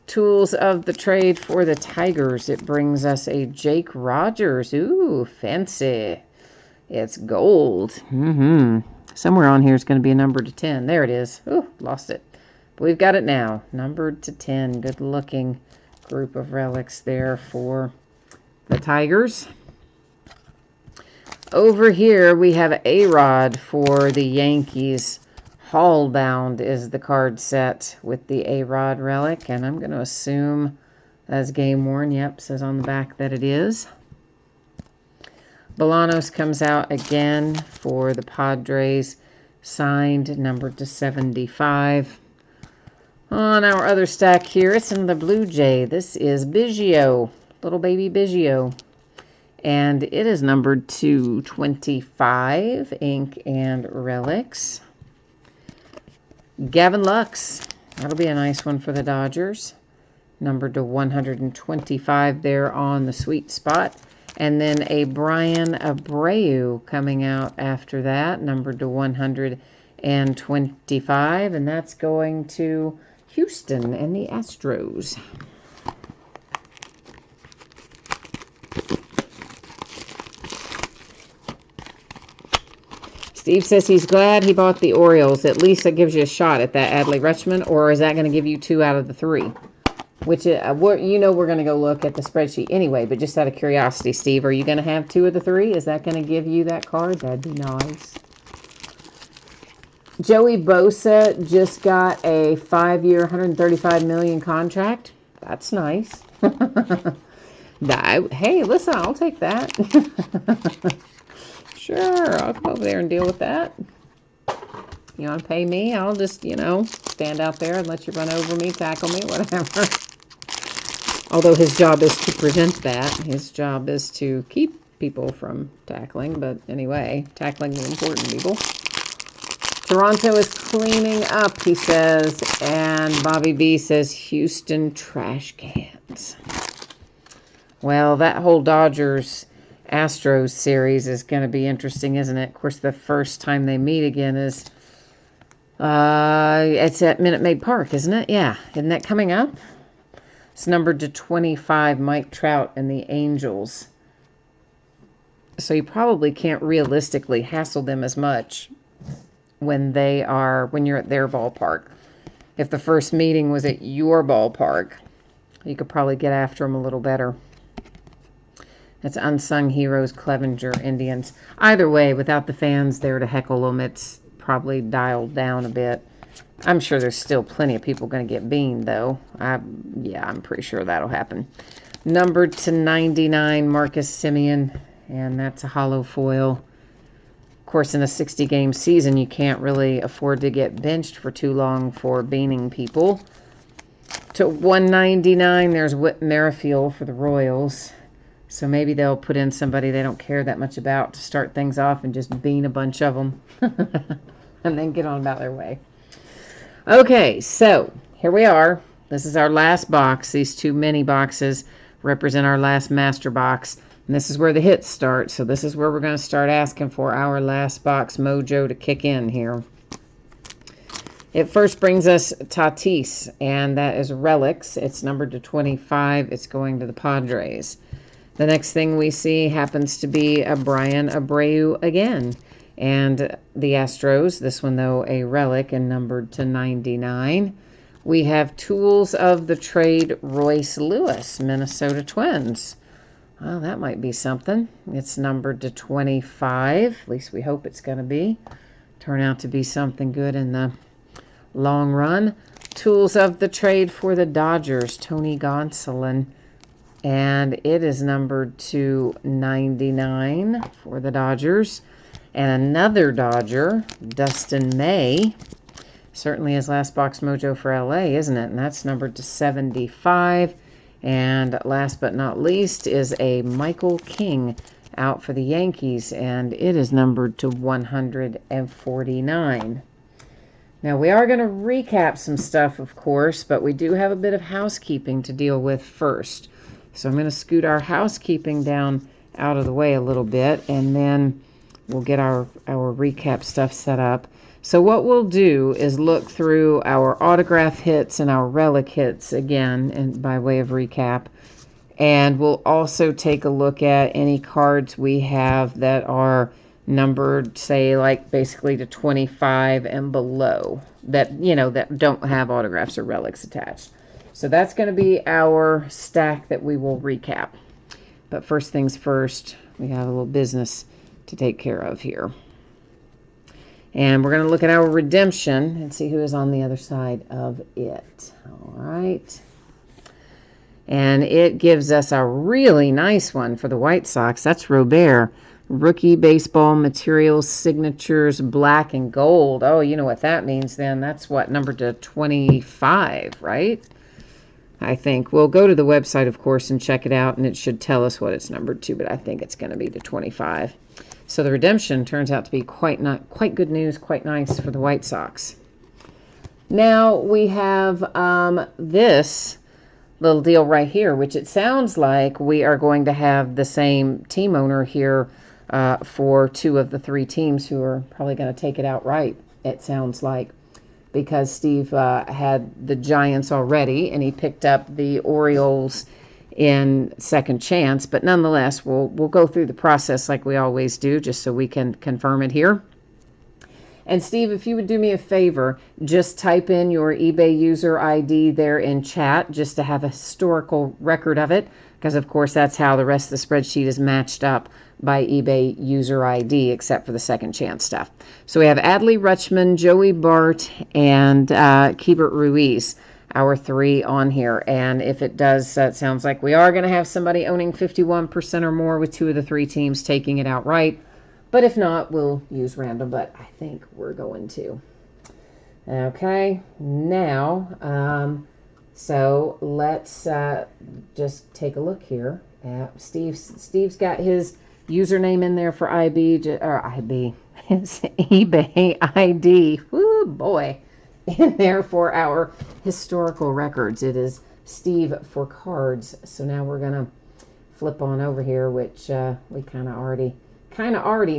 Tools of the trade for the Tigers, it brings us a Jake Rogers. Ooh, fancy. It's gold. Somewhere on here is going to be a number to 10. There it is. Ooh, lost it. But we've got it now. Numbered to 10. Good looking group of relics there for the Tigers. Over here we have A-Rod for the Yankees. Hallbound is the card set with the A-Rod relic. And I'm going to assume that's game worn. Yep, says on the back that it is. Bolanos comes out again for the Padres, signed, numbered to 75. On our other stack here, it's another Blue Jay. This is Biggio, little baby Biggio. And it is numbered to 25, ink and relics. Gavin Lux, that'll be a nice one for the Dodgers. Numbered to 125 there on the sweet spot. And then a Brian Abreu coming out after that, numbered to 125. And that's going to Houston and the Astros. Steve says he's glad he bought the Orioles. At least that gives you a shot at that Adley Rutschman. Or is that going to give you 2 out of the 3? Which, we're going to go look at the spreadsheet anyway, but just out of curiosity, Steve, are you going to have 2 of the 3? Is that going to give you that card? That'd be nice. Joey Bosa just got a 5-year, $135 million contract. That's nice. Hey, listen, I'll take that. Sure, I'll come over there and deal with that. You want to pay me? I'll just, stand out there and let you run over me, tackle me, whatever. Although his job is to prevent that. His job is to keep people from tackling. But anyway, tackling the important people. Toronto is cleaning up, he says. And Bobby B says Houston trash cans. Well, that whole Dodgers Astros series is going to be interesting, isn't it? Of course, the first time they meet again is it's at Minute Maid Park, isn't it? Yeah. Isn't that coming up? It's numbered to 25, Mike Trout and the Angels. So you probably can't realistically hassle them as much when you're at their ballpark. If the first meeting was at your ballpark, you could probably get after them a little better. It's Unsung Heroes, Clevenger Indians. Either way, without the fans there to heckle them, it's probably dialed down a bit. I'm sure there's still plenty of people going to get beamed, though. I'm pretty sure that'll happen. Numbered to 99, Marcus Semien, and that's a hollow foil. Of course, in a 60-game season, you can't really afford to get benched for too long for beaning people. To 199, there's Whit Merrifield for the Royals. So maybe they'll put in somebody they don't care that much about to start things off and just bean a bunch of them. And then get on about their way. Okay, so here we are. This is our last box. These two mini boxes represent our last master box. And this is where the hits start. So this is where we're going to start asking for our last box mojo to kick in here. It first brings us Tatis, and that is Relics. It's numbered to 25. It's going to the Padres. The next thing we see happens to be a Brian Abreu again. And the Astros, this one though a relic and numbered to 99. We have Tools of the Trade, Royce Lewis, Minnesota Twins. Well, that might be something. It's numbered to 25. At least we hope it's going to be. Turn out to be something good in the long run. Tools of the Trade for the Dodgers, Tony Gonsolin. And it is numbered to 99 for the Dodgers. And another Dodger, Dustin May. Certainly his last box mojo for LA, isn't it? And that's numbered to 75. And last but not least is a Michael King out for the Yankees. And it is numbered to 149. Now, we are going to recap some stuff, of course, but we do have a bit of housekeeping to deal with first. So I'm going to scoot our housekeeping down out of the way a little bit, and then we'll get our recap stuff set up. So what we'll do is look through our autograph hits and our relic hits again, and by way of recap. And we'll also take a look at any cards we have that are numbered, say, like basically to 25 and below, that, you know, that don't have autographs or relics attached. So that's going to be our stack that we will recap. But first things first, we have a little business to take care of here. And we're going to look at our redemption and see who is on the other side of it. All right. And it gives us a really nice one for the White Sox. That's Robert. Rookie baseball materials, signatures, black and gold. Oh, you know what that means then. That's what, number to 25, right? I think. We'll go to the website, of course, and check it out, and it should tell us what it's numbered to, but I think it's going to be to 25. So the redemption turns out to be quite good news, quite nice for the White Sox. Now we have this little deal right here, which it sounds like we are going to have the same team owner here for two of the three teams who are probably going to take it outright, it sounds like, because Steve had the Giants already, and he picked up the Orioles in second chance. But nonetheless, we'll go through the process like we always do, just so we can confirm it here. And Steve, if you would do me a favor, just type in your eBay user ID there in chat, just to have a historical record of it, because of course that's how the rest of the spreadsheet is matched up by eBay user ID, except for the second chance stuff. So we have Adley Rutschman, Joey Bart, and Keibert Ruiz, our three on here. And if it does, it sounds like we are going to have somebody owning 51% or more, with two of the three teams taking it outright. But if not, we'll use random, but I think we're going to. Okay, now, so let's just take a look here at Steve's got his username in there for his eBay ID. Woo, boy. In there for our historical records. It is Steve for Cards. So now we're going to flip on over here, which we kind of already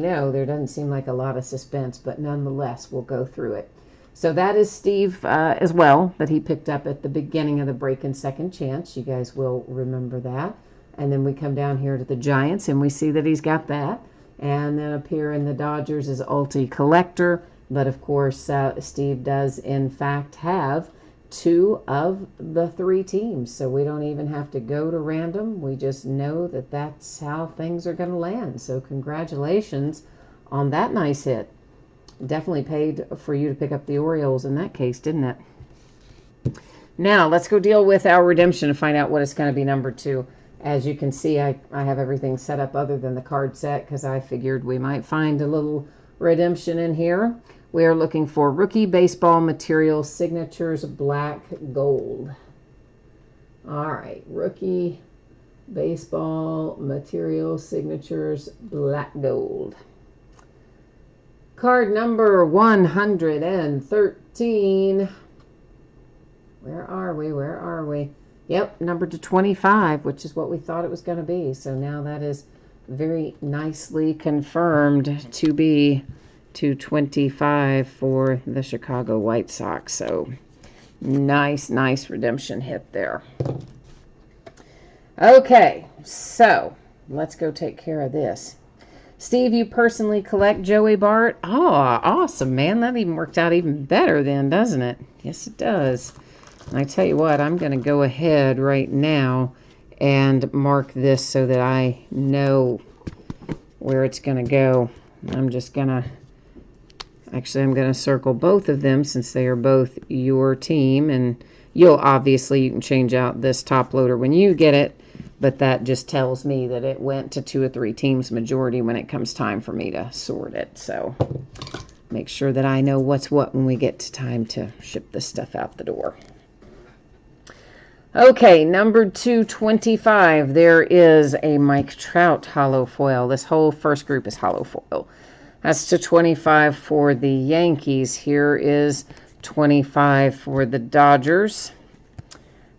know. There doesn't seem like a lot of suspense, but nonetheless, we'll go through it. So that is Steve as well, that he picked up at the beginning of the break in second chance. You guys will remember that. And then we come down here to the Giants, and we see that he's got that. And then up here in the Dodgers is Ulti Collector. But of course, Steve does in fact have two of the three teams. So we don't even have to go to random. We just know that that's how things are going to land. So congratulations on that nice hit. Definitely paid for you to pick up the Orioles in that case, didn't it? Now, let's go deal with our redemption and find out what it's going to be numbered to. As you can see, I have everything set up other than the card set, because I figured we might find a little redemption in here. We are looking for rookie baseball material signatures, black gold. All right, rookie baseball material signatures, black gold. Card number 113. Where are we? Yep, number to 25, which is what we thought it was going to be. So now that is very nicely confirmed to be 225 for the Chicago White Sox. So nice redemption hit there. Okay, so let's go take care of this. Steve, you personally collect Joey Bart? Oh, awesome, man. That even worked out even better then, doesn't it? Yes, it does. And I tell you what, I'm going to go ahead right now and mark this so that I know where it's going to go. I'm just going to, actually, I'm going to circle both of them since they are both your team. And you can change out this top loader when you get it. But that just tells me that it went to 2 or 3 teams majority when it comes time for me to sort it. So make sure that I know what's what when we get to time to ship this stuff out the door. Okay, number 225. There is a Mike Trout hollow foil. This whole first group is hollow foil. That's to 25 for the Yankees. Here is 25 for the Dodgers.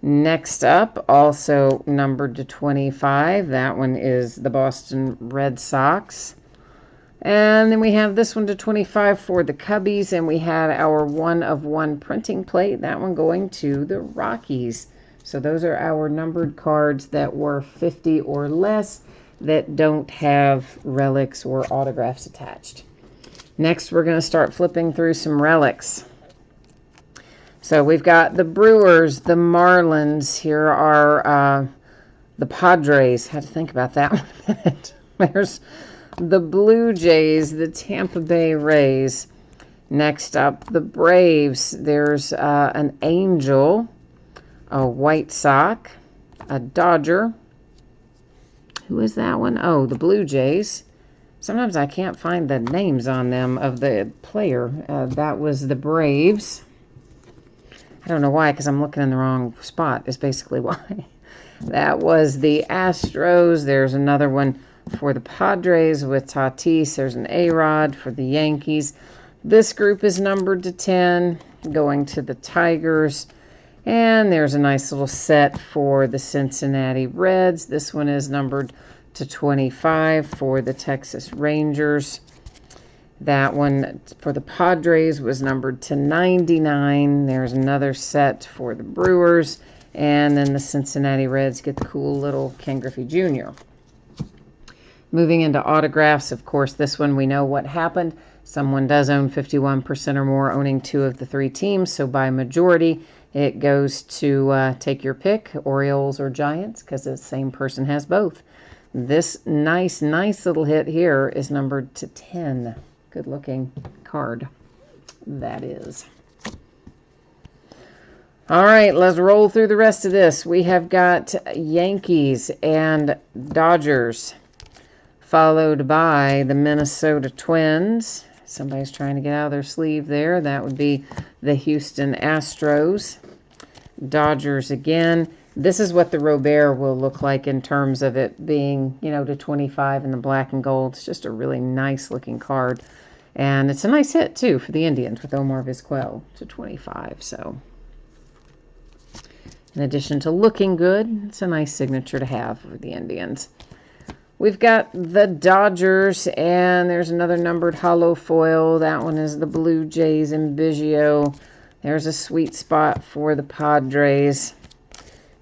Next up, also numbered to 25. That one is the Boston Red Sox. And then we have this one to 25 for the Cubbies. And we had our 1-of-1 printing plate. That one going to the Rockies. So those are our numbered cards that were 50 or less that don't have relics or autographs attached. Next, we're going to start flipping through some relics. So we've got the Brewers, the Marlins. Here are the Padres. Had to think about that one a minute. There's the Blue Jays, the Tampa Bay Rays. Next up, the Braves. There's an Angel, a White Sox, a Dodger. Who is that one? Oh, the Blue Jays. Sometimes I can't find the names on them of the player. That was the Braves. I don't know why, because I'm looking in the wrong spot is basically why. That was the Astros. There's another one for the Padres with Tatis. There's an A-Rod for the Yankees. This group is numbered to 10, going to the Tigers. And there's a nice little set for the Cincinnati Reds. This one is numbered to 25 for the Texas Rangers. That one for the Padres was numbered to 99. There's another set for the Brewers. And then the Cincinnati Reds get the cool little Ken Griffey Jr. Moving into autographs, of course, this one we know what happened. Someone does own 51% or more, owning 2 of the 3 teams. So by majority, it goes to take your pick, Orioles or Giants, because the same person has both. This nice little hit here is numbered to 10. Good looking card. That is. All right, let's roll through the rest of this. We have got Yankees and Dodgers, followed by the Minnesota Twins. Somebody's trying to get out of their sleeve there. That would be the Houston Astros. Dodgers again. This is what the Robert will look like in terms of it being, to 25 in the black and gold. It's just a really nice looking card. And it's a nice hit, too, for the Indians with Omar Vizquel to 25. So, in addition to looking good, it's a nice signature to have for the Indians. We've got the Dodgers, and there's another numbered hollow foil. That one is the Blue Jays and Biggio. There's a sweet spot for the Padres.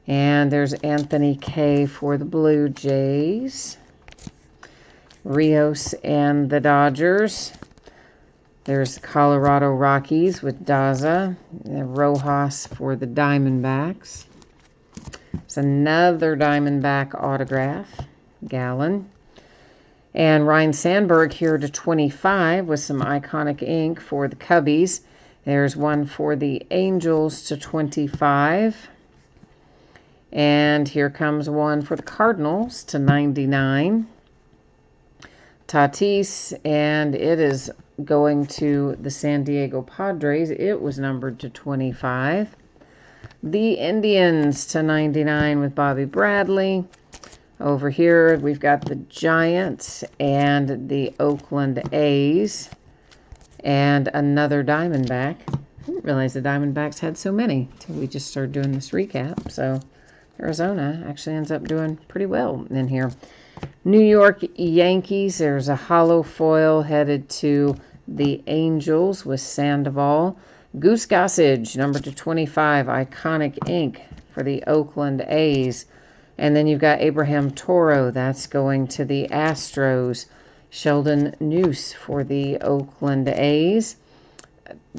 And there's Anthony K for the Blue Jays. Rios and the Dodgers. There's the Colorado Rockies with Daza. Rojas for the Diamondbacks. It's another Diamondback autograph. Gallen. And Ryan Sandberg here to 25 with some iconic ink for the Cubbies. There's one for the Angels to 25. And here comes one for the Cardinals to 99. Tatis, and it is going to the San Diego Padres. It was numbered to 25. The Indians to 99 with Bobby Bradley. Over here, we've got the Giants and the Oakland A's. And another Diamondback. I didn't realize the Diamondbacks had so many until we just started doing this recap. So Arizona actually ends up doing pretty well in here. New York Yankees, there's a hollow foil headed to the Angels with Sandoval. Goose Gossage, number to 25, Iconic Ink for the Oakland A's. And then you've got Abraham Toro, that's going to the Astros. Sheldon Neuse for the Oakland A's.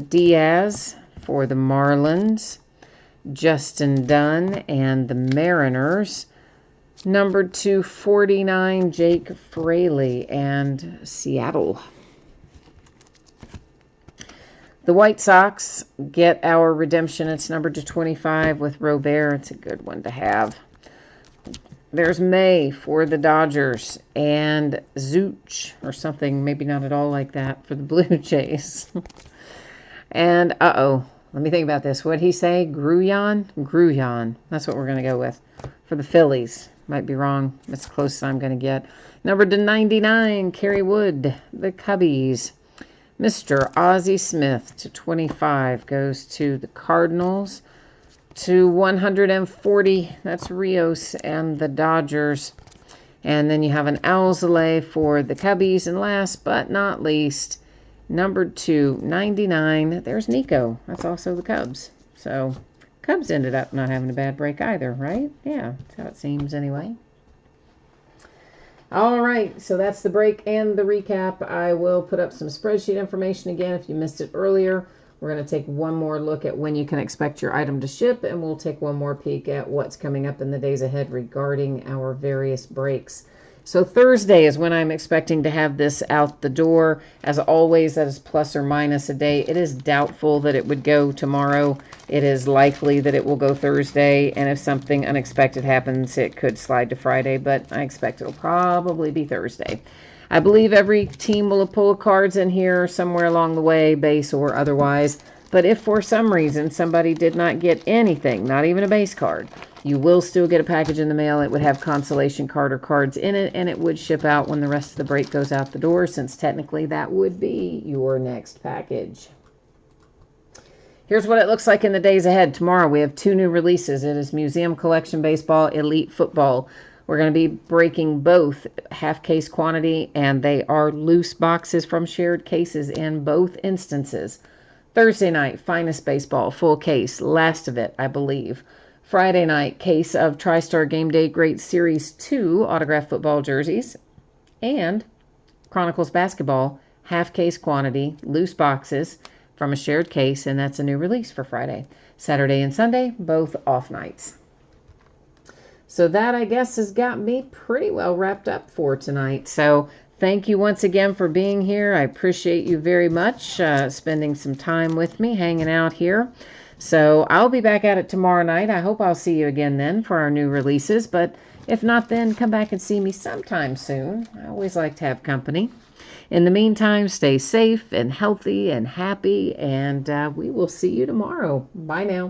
Diaz for the Marlins. Justin Dunn and the Mariners. Number 249, Jake Fraley and Seattle. The White Sox get our redemption. It's numbered to 25 with Robert. It's a good one to have. There's May for the Dodgers and Zooch or something, maybe not at all like that, for the Blue Jays. And, let me think about this. What'd he say? Gruyon? Gruyon. That's what we're going to go with for the Phillies. Might be wrong. That's the closest I'm going to get. Number to 99, Kerry Wood, the Cubbies. Mr. Ozzie Smith to 25 goes to the Cardinals. To 140, that's Rios and the Dodgers. And then you have an Alzolay for the Cubbies. And last but not least, number 299, there's Nico. That's also the Cubs. So Cubs ended up not having a bad break either, right? Yeah, that's how it seems anyway. All right, so that's the break and the recap. I will put up some spreadsheet information again if you missed it earlier. We're going to take one more look at when you can expect your item to ship, and we'll take one more peek at what's coming up in the days ahead regarding our various breaks. So Thursday is when I'm expecting to have this out the door. As always, that is plus or minus a day. It is doubtful that it would go tomorrow. It is likely that it will go Thursday, and if something unexpected happens, it could slide to Friday, but I expect it'll probably be Thursday. I believe every team will have pulled cards in here somewhere along the way, base or otherwise. But if for some reason somebody did not get anything, not even a base card, you will still get a package in the mail. It would have consolation card or cards in it, and it would ship out when the rest of the break goes out the door, since technically that would be your next package. Here's what it looks like in the days ahead. Tomorrow we have 2 new releases. It is Museum Collection Baseball, Elite Football. We're going to be breaking both half case quantity, and they are loose boxes from shared cases in both instances. Thursday night, Finest Baseball, full case, last of it, I believe. Friday night, case of TriStar Game Day Great Series 2 autographed football jerseys. And Chronicles Basketball, half case quantity, loose boxes from a shared case, and that's a new release for Friday. Saturday and Sunday, both off nights. So that, I guess, has got me pretty well wrapped up for tonight. So thank you once again for being here. I appreciate you very much spending some time with me, hanging out here. So I'll be back at it tomorrow night. I hope I'll see you again then for our new releases. But if not, then come back and see me sometime soon. I always like to have company. In the meantime, stay safe and healthy and happy, and we will see you tomorrow. Bye now.